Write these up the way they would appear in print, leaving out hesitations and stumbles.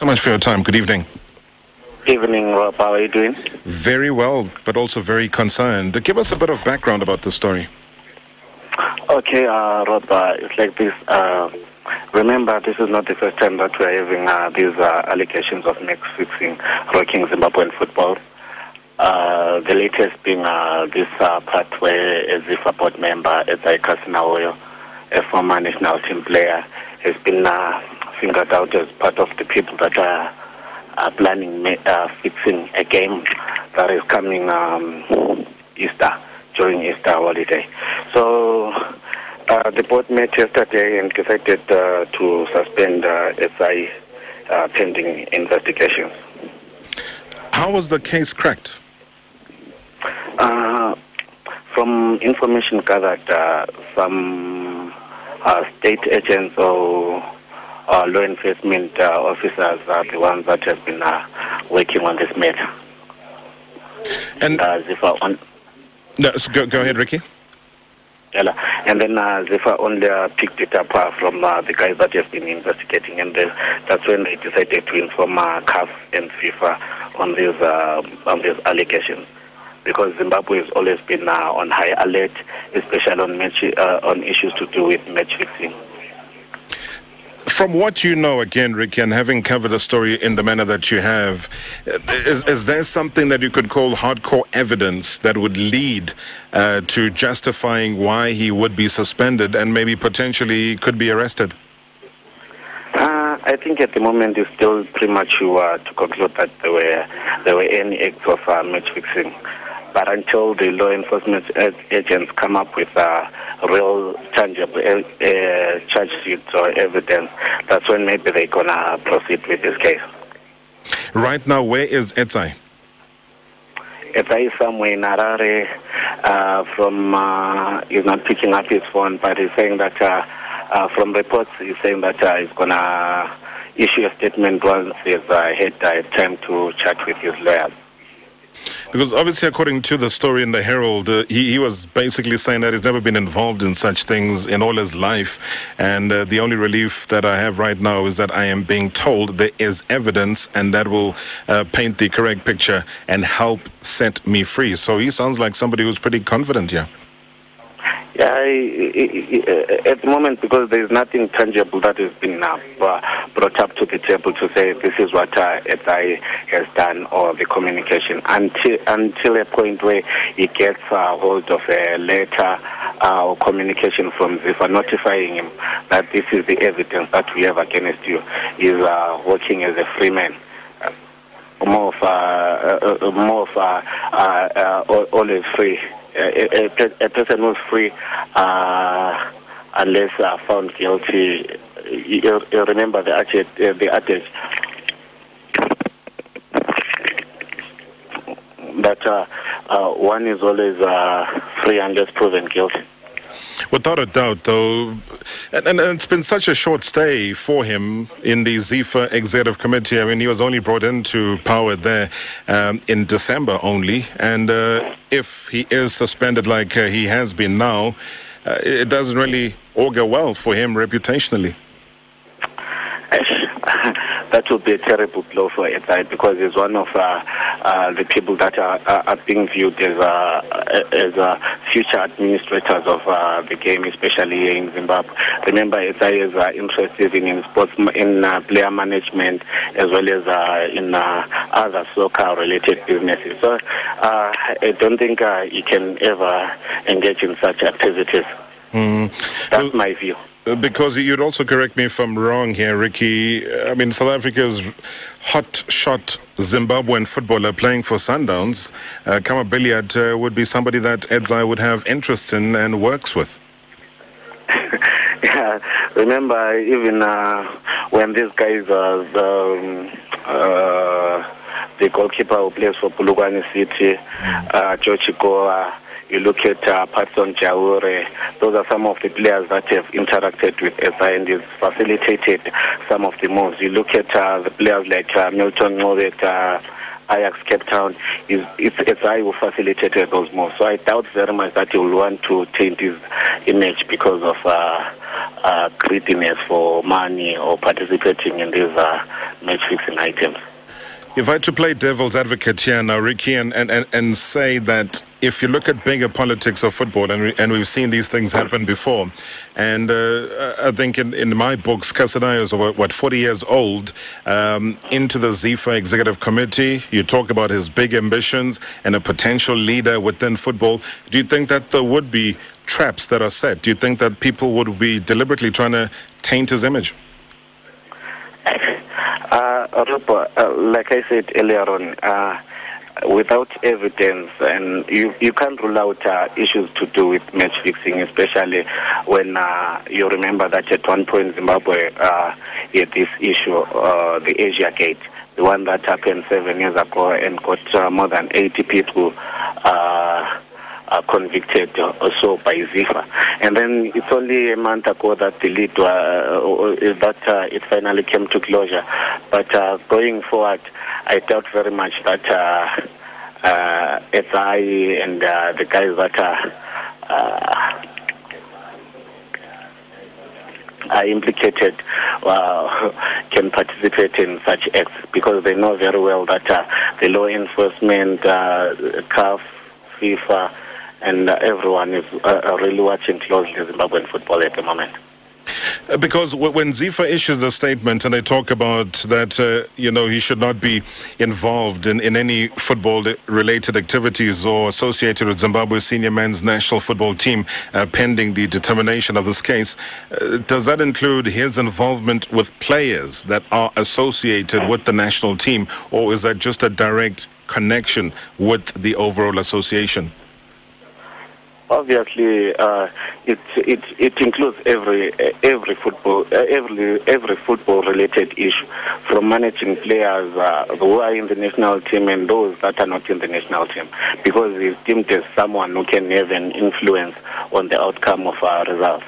So much for your time. Good evening. Evening, Rob. How are you doing? Very well, but also very concerned. Give us a bit of background about the story. Okay, Rob, it's like this. Remember, this is not the first time that we're having these allegations of match fixing rocking Zimbabwean football. The latest being this part where a ZIFA board member, Edzai Kasinauyo, a former national team player, has been fingered out as part of the people that are planning fixing a game that is coming during Easter holiday. So the board met yesterday and decided to suspend Edzai pending investigations. How was the case cracked? From information gathered, some state agents or law enforcement officers are the ones that have been working on this matter. And go ahead, Ricky. And then ZIFA only picked it up from the guys that have been investigating, and that's when they decided to inform CAF and FIFA on these allegations. Because Zimbabwe has always been on high alert, especially on issues to do with match fixing. From what you know, again, Ricky, and having covered the story in the manner that you have, is there something that you could call hardcore evidence that would lead to justifying why he would be suspended and maybe potentially could be arrested? I think at the moment it's still premature to conclude that there were any acts of match fixing. But until the law enforcement agents come up with real tangible charge sheets or evidence, that's when maybe they're going to proceed with this case. Right now, where is Edzai? Edzai is somewhere in Harare. He's not picking up his phone, but he's saying that from reports, he's saying that he's going to issue a statement once he's had time to chat with his lawyers. Because obviously, according to the story in the Herald, he was basically saying that he's never been involved in such things in all his life. And the only relief that I have right now is that I am being told there is evidence and that will paint the correct picture and help set me free. So he sounds like somebody who's pretty confident here. Yeah, at the moment, because there is nothing tangible that has been brought up to the table to say this is what Edzai has done, or the communication, until a point where he gets hold of a letter or communication from ZIFA notifying him that this is the evidence that we have against you. He's working as a free man. More of always free. A person who's free unless found guilty. You remember the adage that one is always free unless proven guilty. Without a doubt, though, and it's been such a short stay for him in the ZIFA Executive Committee. I mean, he was only brought into power there in December only, and if he is suspended like he has been now, it doesn't really augur well for him reputationally. That would be a terrible blow for Edzai, because he's one of the people that are being viewed as future administrators of the game, especially here in Zimbabwe. Remember, Edzai is interested in sports, in player management, as well as in other soccer-related businesses. So I don't think he can ever engage in such activities. That's my view. Because you'd also correct me if I'm wrong here, Ricky. I mean, South Africa's hot-shot Zimbabwean footballer playing for Sundowns, Kama Billiard, would be somebody that Edzai would have interests in and works with. Yeah, remember, even when these guys, the goalkeeper who plays for Polokwane City, Jochiko, you look at Patson Jaure, those are some of the players that have interacted with Edzai and has facilitated some of the moves. You look at the players like Milton Norwet, Ajax Cape Town, it's Edzai who facilitated those moves. So I doubt very much that he will want to change his image because of greediness for money or participating in these match-fixing items. If I had to play devil's advocate here now, Ricky, and say that if you look at bigger politics of football, and we've seen these things happen before, and I think in my books, Kasinauyo is, what, 40 years old, into the ZIFA Executive Committee. You talk about his big ambitions and a potential leader within football. Do you think that there would be traps that are set? Do you think that people would be deliberately trying to taint his image? Like I said earlier on, without evidence, and you can't rule out issues to do with match fixing, especially when you remember that at one point Zimbabwe had this issue, the Asia Gate, the one that happened 7 years ago and got more than 80 people convicted also by ZIFA. And then it's only a month ago that the lead it finally came to closure. But going forward, I doubt very much that Edzai and the guys that are implicated can participate in such acts, because they know very well that the law enforcement, CAF, FIFA, and everyone is really watching closely Zimbabwean football at the moment. Because when ZIFA issues a statement and they talk about that, he should not be involved in any football-related activities or associated with Zimbabwe's senior men's national football team pending the determination of this case, does that include his involvement with players that are associated with the national team, or is that just a direct connection with the overall association? Obviously, it includes every football related issue, from managing players who are in the national team and those that are not in the national team, because he's deemed as someone who can have an influence on the outcome of our results.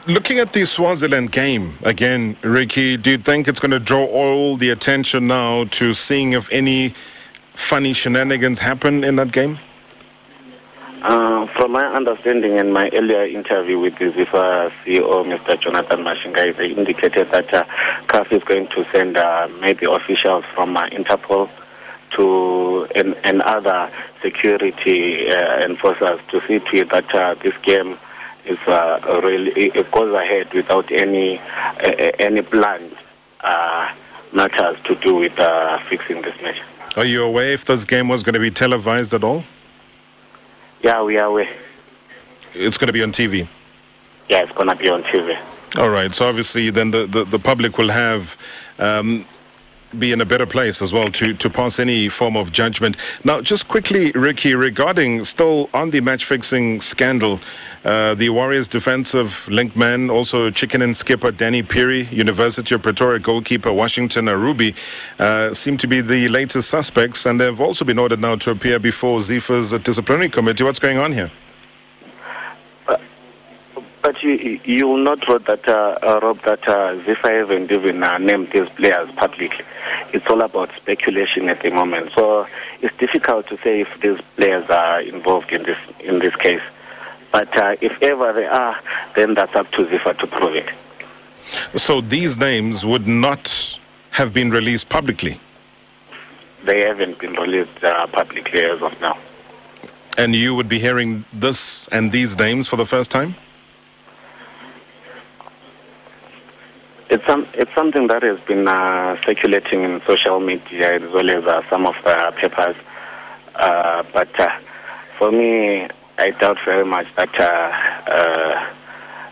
Looking at the Swaziland game again, Ricky, do you think it's going to draw all the attention now to seeing if any funny shenanigans happen in that game? From my understanding in my earlier interview with the ZIFA CEO, Mr. Jonathan Mashingai, they indicated that CAF is going to send maybe officials from Interpol to and other security enforcers to see to it that this game is it goes ahead without any planned matters to do with fixing this match. Are you aware if this game was going to be televised at all? Yeah, we are aware. It's going to be on TV? Yeah, it's going to be on TV. All right. So obviously then the public will have be in a better place as well to pass any form of judgment. Now, just quickly, Ricky, regarding still on the match-fixing scandal, the Warriors defensive link man, also chicken and skipper Danny Peary, University of Pretoria goalkeeper Washington Arubi, seem to be the latest suspects, and they've also been ordered now to appear before ZIFA's disciplinary committee. What's going on here? But you will not wrote that, Rob, that ZIFA haven't even named these players publicly. It's all about speculation at the moment. So it's difficult to say if these players are involved in this case. But if ever they are, then that's up to ZIFA to prove it. So these names would not have been released publicly? They haven't been released publicly as of now. And you would be hearing this and these names for the first time? It's something that has been circulating in social media as well as some of the papers. But for me, I doubt very much that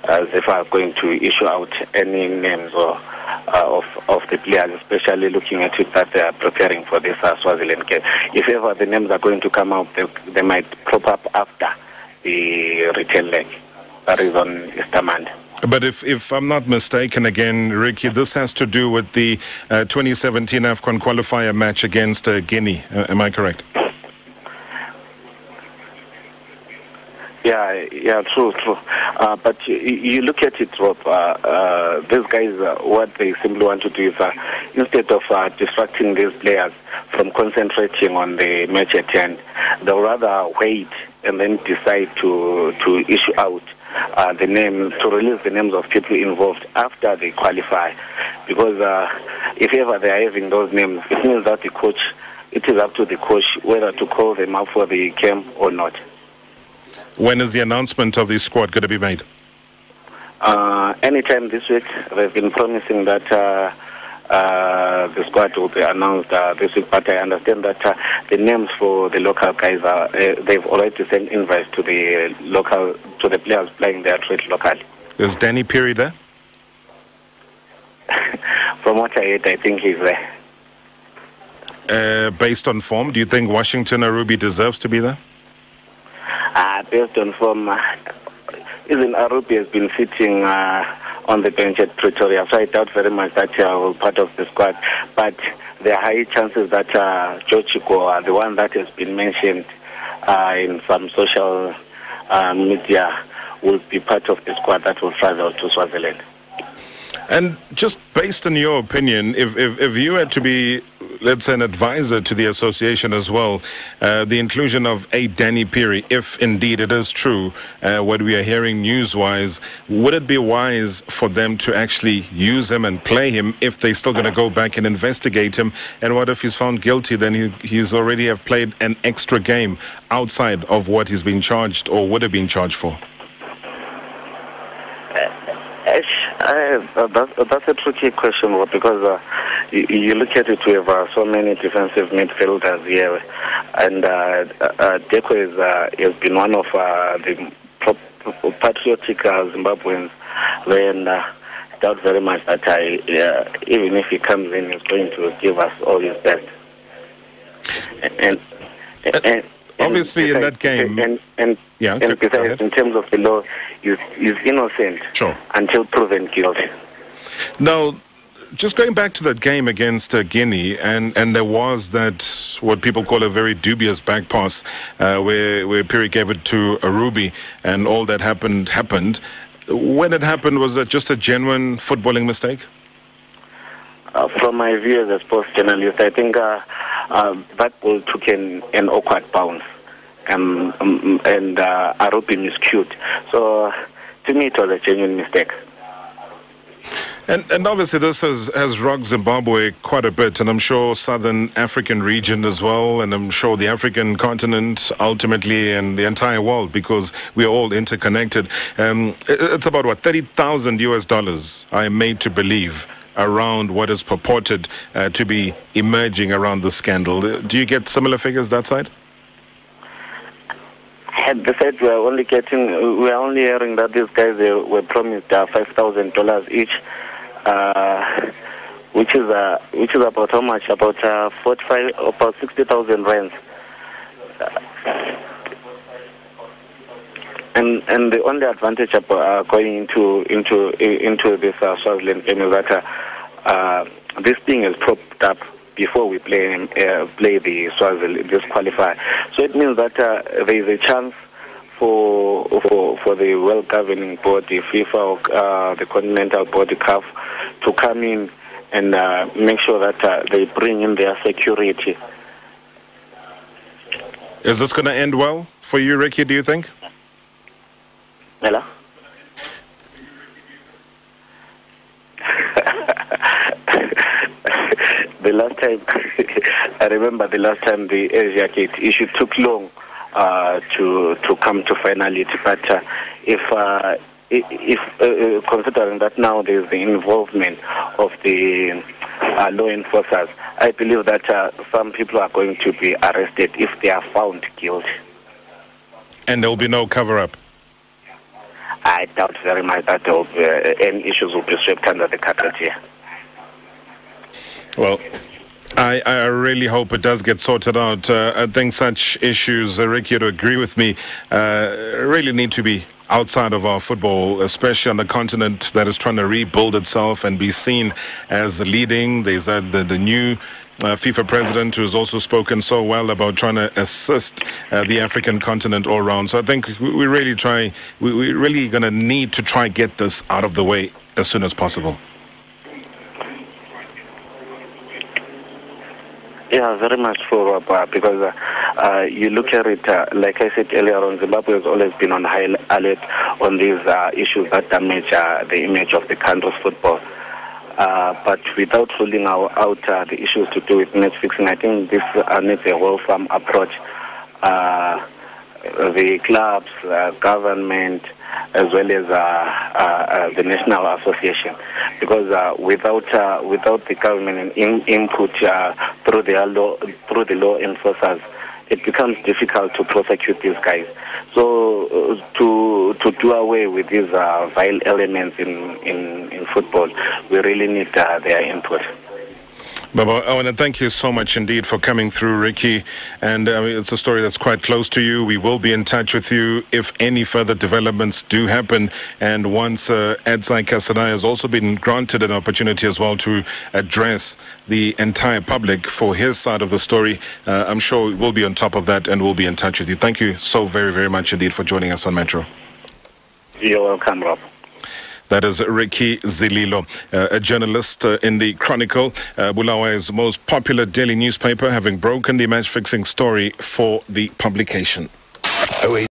ZIFA are going to issue out any names or of the players, especially looking at it that they are preparing for this Swaziland game. If ever the names are going to come out, they might crop up after the return leg. That is on Easter Monday. But if I'm not mistaken, again, Ricky, this has to do with the 2017 AFCON qualifier match against Guinea. Am I correct? Yeah, true. But you look at it, Rob, these guys, what they simply want to do is, instead of distracting these players from concentrating on the match at hand, they'll rather wait and then decide to issue out the name, to release the names of people involved after they qualify, because if ever they are having those names, it means that it is up to the coach whether to call them up for the camp or not. When is the announcement of the squad going to be made? Anytime this week. They've been promising that the squad will be announced this week, but I understand that the names for the local guys they've already sent invites to the players playing their trade locally. Is Danny Peary there? From what I heard, I think he's there. Based on form, do you think Washington Arubi deserves to be there? Based on form, even Arubi has been sitting on the bench at Pretoria, so I doubt very much that he will be part of the squad. But there are high chances that Jochiko, the one that has been mentioned in some social media, will be part of the squad that will travel to Swaziland. And just based on your opinion, if you had to be, let's say, an advisor to the association as well, the inclusion of a Danny Peary, if indeed it is true, what we are hearing news-wise, would it be wise for them to actually use him and play him if they're still going to go back and investigate him? And what if he's found guilty? Then he's already have played an extra game outside of what he's been charged or would have been charged for. That's a tricky question, because you look at it, we have so many defensive midfielders here, and Deco has been one of the patriotic Zimbabweans. Then I doubt very much that even if he comes in, he's going to give us all his best. And obviously, in that game, and besides, in terms of the law, he's innocent until proven guilty. Now, just going back to that game against Guinea, and there was that, what people call a very dubious back pass, where Peary gave it to Arubi, and all that happened. When it happened, was that just a genuine footballing mistake? From my view as a sports journalist, I think that ball took an awkward bounce, and Arubi miscued. So, to me, it was a genuine mistake. And obviously this has rocked Zimbabwe quite a bit, and I'm sure Southern African region as well, and I'm sure the African continent ultimately, and the entire world, because we are all interconnected. It's about, what, $30,000 I am made to believe around what is purported to be emerging around the scandal. Do you get similar figures that side? At the side, we are only hearing that these guys were promised $5,000 each, which is about how much? About 60,000 rands. And the only advantage of going into this Swaziland game is that this thing is propped up before we play this qualifier. So it means that there is a chance for the world governing body, FIFA, or the continental body, CAF, to come in and make sure that they bring in their security. Is this going to end well for you, Ricky, do you think? Hello? The last time, I remember the last time the Asia Gate issue took long to come to finality. But if considering that now there's the involvement of the law enforcers, I believe that some people are going to be arrested if they are found guilty. And there will be no cover-up? I doubt very much that any issues will be swept under the carpet here. Well, I really hope it does get sorted out. I think such issues, Ricky, to agree with me, really need to be outside of our football, especially on the continent that is trying to rebuild itself and be seen as leading. There's the new FIFA president who's also spoken so well about trying to assist the African continent all around. So I think we're really going to need to try get this out of the way as soon as possible. Yeah, very much so, because you look at it, like I said earlier on, Zimbabwe has always been on high alert on these issues that damage the image of the country's football. But without ruling out the issues to do with match fixing, I think this needs a wholesome approach. The clubs, government, as well as the National Association, because without the government input through the law enforcers, it becomes difficult to prosecute these guys. So to do away with these vile elements in football, we really need their input. Baba, I want to thank you so much indeed for coming through, Ricky. And it's a story that's quite close to you. We will be in touch with you if any further developments do happen. And once Edzai Kasinauyo has also been granted an opportunity as well to address the entire public for his side of the story, I'm sure we'll be on top of that and we'll be in touch with you. Thank you so very, very much indeed for joining us on Metro. You're welcome, Rob. That is Ricky Zililo, a journalist in the Chronicle, Bulawayo's most popular daily newspaper, having broken the match-fixing story for the publication.